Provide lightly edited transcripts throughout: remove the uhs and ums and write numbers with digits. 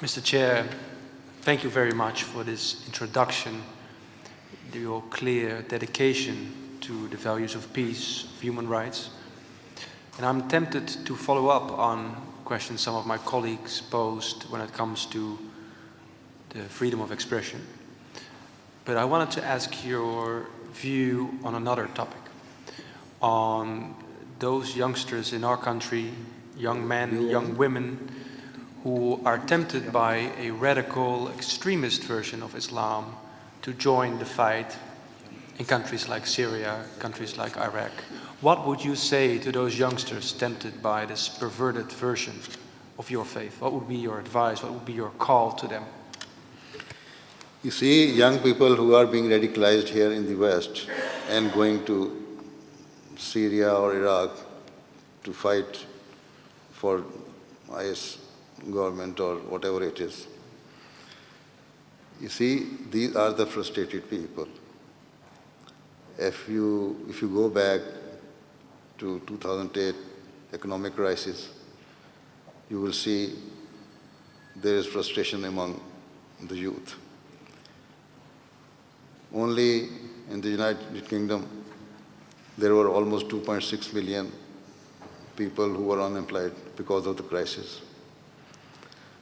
Mr. Chair, thank you very much for this introduction, your clear dedication to the values of peace, of human rights. And I'm tempted to follow up on questions some of my colleagues posed when it comes to the freedom of expression. But I wanted to ask your view on another topic, on those youngsters in our country, young men, young women, who are tempted by a radical extremist version of Islam to join the fight in countries like Syria, countries like Iraq. What would you say to those youngsters tempted by this perverted version of your faith? What would be your advice? What would be your call to them? You see, young people who are being radicalized here in the West and going to Syria or Iraq to fight for IS government or whatever it is. You see, these are the frustrated people. If you go back to 2008 economic crisis, you will see there is frustration among the youth. Only in the United Kingdom, there were almost 2.6 million people who were unemployed because of the crisis.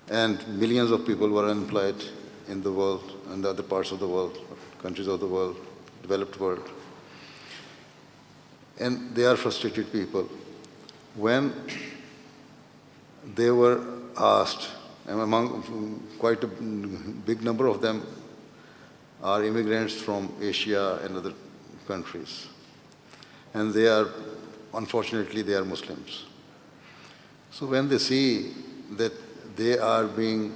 And millions of people were unemployed in the world and other parts of the world, countries of the world, developed world. And they are frustrated people. When they were asked, and among quite a big number of them are immigrants from Asia and other countries. And they are, unfortunately, they are Muslims. So when they see that they are being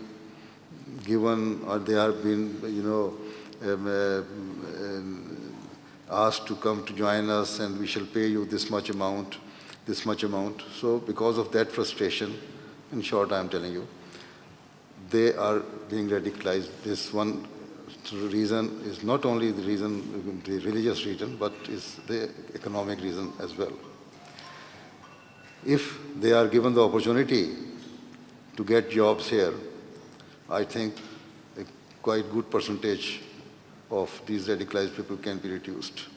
given or they are being, asked to come to join us and we shall pay you this much amount. So because of that frustration, in short, I'm telling you, they are being radicalized. This one reason is not only the reason, the religious reason, but is the economic reason as well. If they are given the opportunity to get jobs here, I think a quite good percentage of these radicalized people can be reduced.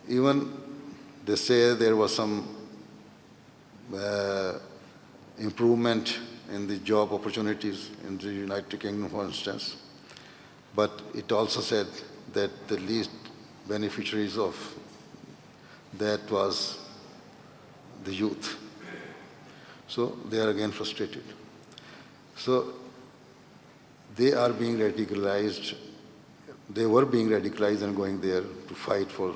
Even they say there was some improvement in the job opportunities in the United Kingdom, for instance, but it also said that the least beneficiaries of that was the youth. So they are again frustrated. So they are being radicalized. They were being radicalized and going there to fight for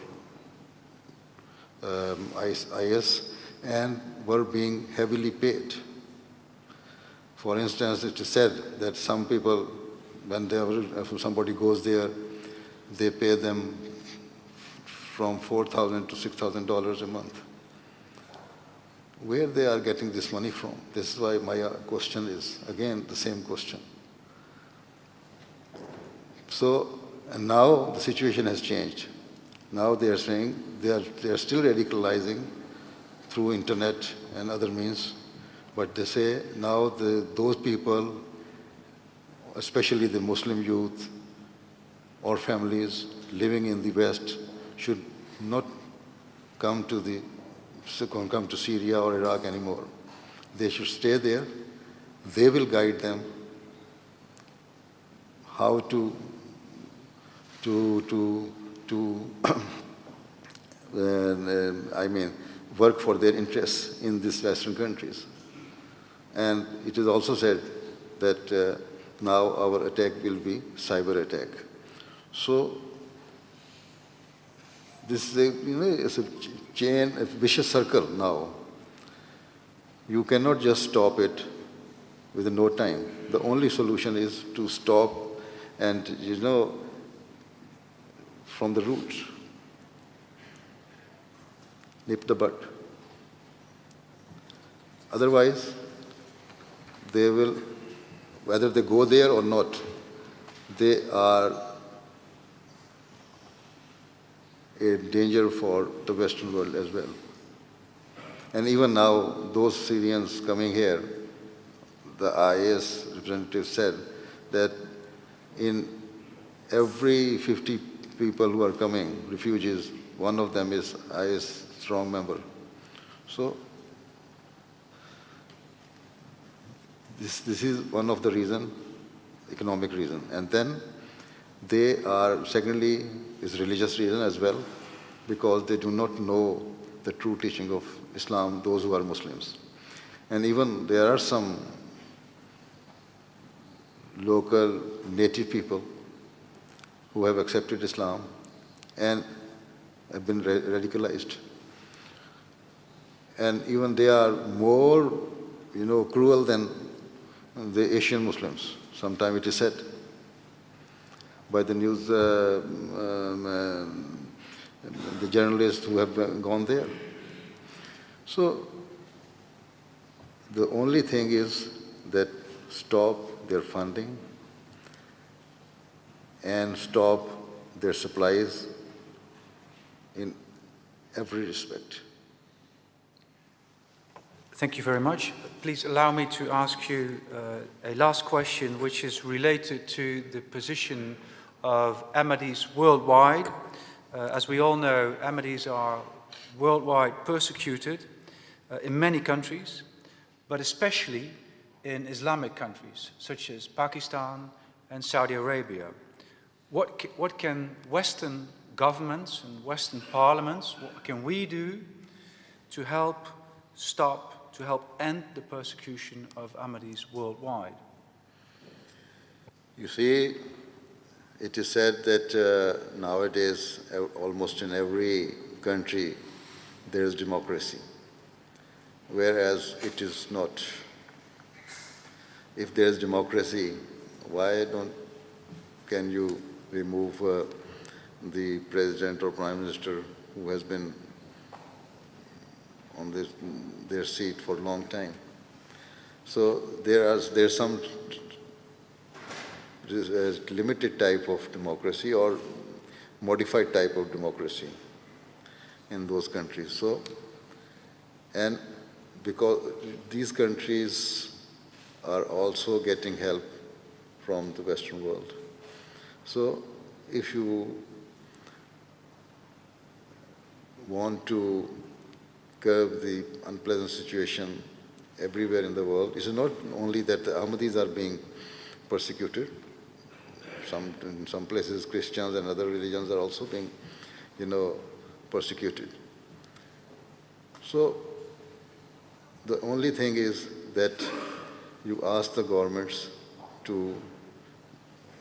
IS and were being heavily paid. For instance, it is said that some people, when somebody goes there, they pay them from $4,000 to $6,000 a month. Where they are getting this money from? This is why my question is, again, the same question. So, and now the situation has changed. Now they are saying they are still radicalizing through internet and other means, but they say now those people, especially the Muslim youth or families living in the West, should not come to Syria or Iraq anymore. They should stay there. They will guide them how to work for their interests in these Western countries. And it is also said that now our attack will be cyber attack. So this is it's a chain, a vicious circle now. You cannot just stop it within no time. The only solution is to stop and, from the roots, nip the bud. Otherwise, they will, whether they go there or not, they are a danger for the Western world as well. And even now, those Syrians coming here, the IAS representative said that in every 50 people who are coming, refugees, one of them is IAS strong member. So this is one of the reason, economic reason. And then they are, secondly, is religious reason as well, because they do not know the true teaching of Islam, those who are Muslims. And even there are some local native people who have accepted Islam and have been radicalized. And even they are more, cruel than the Asian Muslims. Sometimes it is said by the news, the journalists who have gone there. So the only thing is that stop their funding and stop their supplies in every respect. Thank you very much. Please allow me to ask you a last question, which is related to the position of Ahmadis worldwide. As we all know, Ahmadis are worldwide persecuted in many countries, but especially in Islamic countries, such as Pakistan and Saudi Arabia. What can Western governments and Western parliaments, what can we do to help end the persecution of Ahmadis worldwide? You see, it is said that nowadays, almost in every country, there is democracy, whereas it is not. If there is democracy, why can you remove the president or prime minister who has been on their seat for a long time? So there's some limited type of democracy or modified type of democracy in those countries. So, and because these countries are also getting help from the Western world. So if you want to curb the unpleasant situation everywhere in the world, it's not only that the Ahmadis are being persecuted. In some places, Christians and other religions are also being, persecuted. So the only thing is that you ask the governments to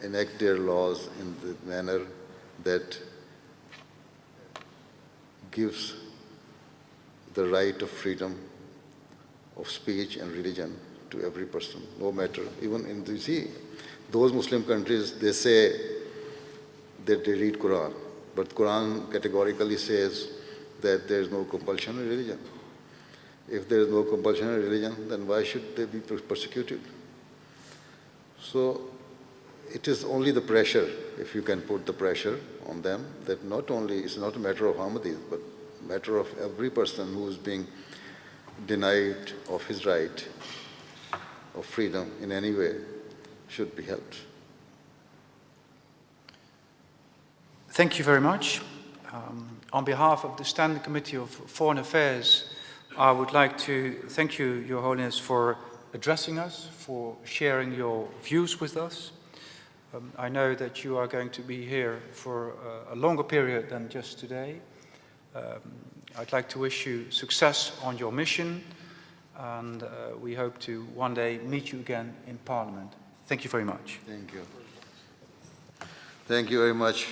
enact their laws in the manner that gives the right of freedom of speech and religion to every person, no matter, even in those Muslim countries, they say that they read Quran, but Quran categorically says that there is no compulsion in religion. If there is no compulsion in religion, then why should they be persecuted? So it is only the pressure, if you can put the pressure on them, that not only, it's not a matter of Ahmadis, but a matter of every person who is being denied of his right of freedom in any way should be helped. Thank you very much. On behalf of the Standing Committee of Foreign Affairs, I would like to thank you, Your Holiness, for addressing us, for sharing your views with us. I know that you are going to be here for a longer period than just today. I'd like to wish you success on your mission, and we hope to one day meet you again in Parliament. Thank you very much. Thank you. Thank you very much.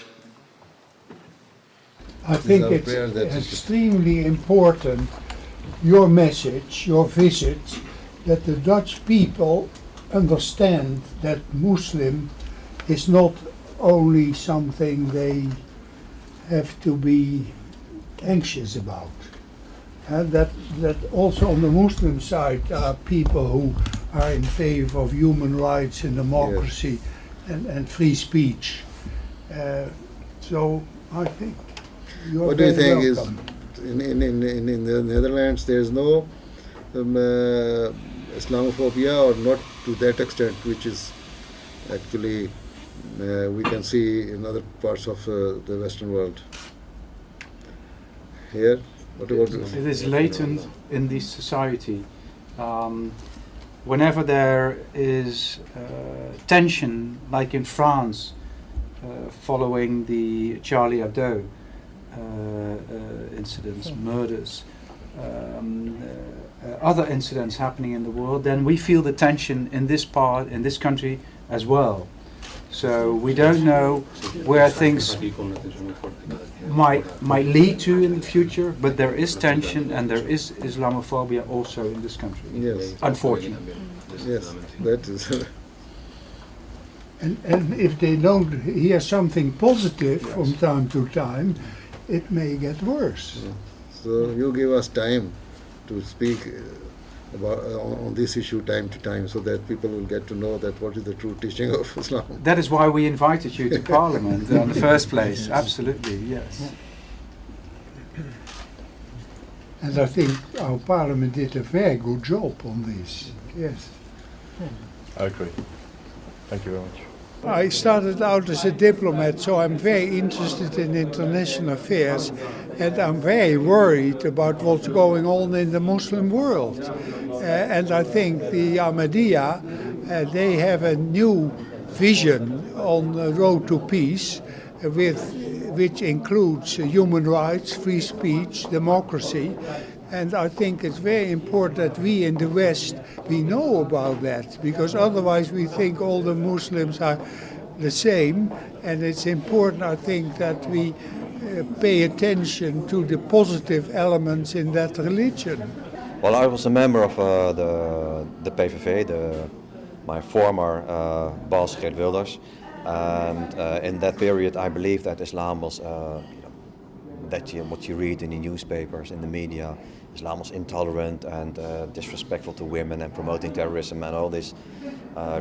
I think it's extremely important, your message, your visit, that the Dutch people understand that Muslim is not only something they have to be anxious about. That also on the Muslim side are people who are in favor of human rights and democracy, yes, and free speech. So I think you are What do you think welcome. is in the Netherlands? There is no Islamophobia or not to that extent, which is actually we can see in other parts of the Western world. Here, what about this? It is latent in the society. Whenever there is tension, like in France, following the Charlie Hebdo incidents, murders, other incidents happening in the world, then we feel the tension in this country as well. So we don't know where things might lead to in the future, but there is tension and there is Islamophobia also in this country. Yes. Unfortunately. Yes, that is. And if they don't hear something positive from time to time, it may get worse. So you give us time to speak about on this issue time to time, so that people will get to know that what is the true teaching of Islam. That is why we invited you to Parliament in the first place. Absolutely, yes. And I think our Parliament did a very good job on this. Yes. I agree. Thank you very much. I started out as a diplomat, so I'm very interested in international affairs, and I'm very worried about what's going on in the Muslim world. And I think the Ahmadiyya, they have a new vision on the road to peace, which includes human rights, free speech, democracy. And I think it's very important that we in the West, we know about that, because otherwise we think all the Muslims are the same. And it's important, I think, that we pay attention to the positive elements in that religion. Well, I was a member of the PVV, my former boss, Geert Wilders. And in that period, I believe that Islam was, what you read in the newspapers, in the media, Islam was intolerant and disrespectful to women and promoting terrorism and all these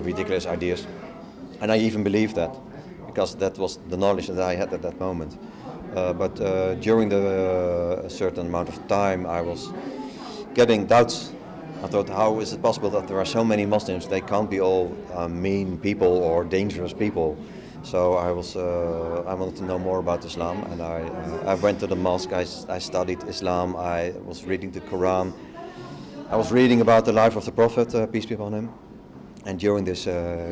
ridiculous ideas. And I even believed that, because that was the knowledge that I had at that moment. But during a certain amount of time, I was getting doubts. I thought, how is it possible that there are so many Muslims? They can't be all mean people or dangerous people. So I wanted to know more about Islam, and I went to the mosque. I studied Islam. I was reading the Quran. I was reading about the life of the Prophet, peace be upon him. And during this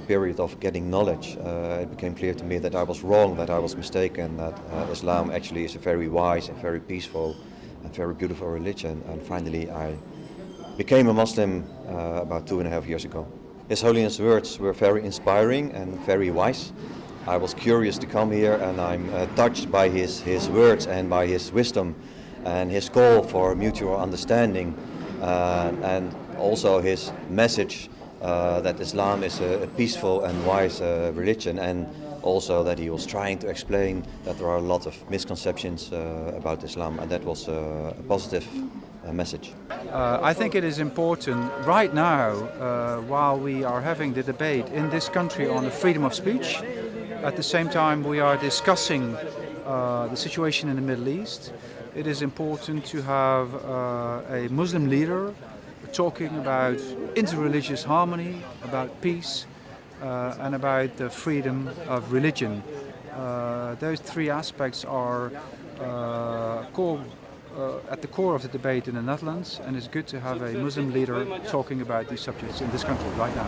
period of getting knowledge, it became clear to me that I was wrong, that I was mistaken, that Islam actually is a very wise and very peaceful and very beautiful religion. And finally, I became a Muslim about 2.5 years ago. His Holiness' words were very inspiring and very wise. I was curious to come here, and I'm touched by his words and by his wisdom and his call for mutual understanding, and also his message that Islam is a peaceful and wise religion, and also that he was trying to explain that there are a lot of misconceptions about Islam, and that was a positive message. I think it is important right now, while we are having the debate in this country on the freedom of speech, at the same time we are discussing the situation in the Middle East. It is important to have a Muslim leader talking about interreligious harmony, about peace, and about the freedom of religion. Those three aspects are at the core of the debate in the Netherlands, and it's good to have a Muslim leader talking about these subjects in this country right now.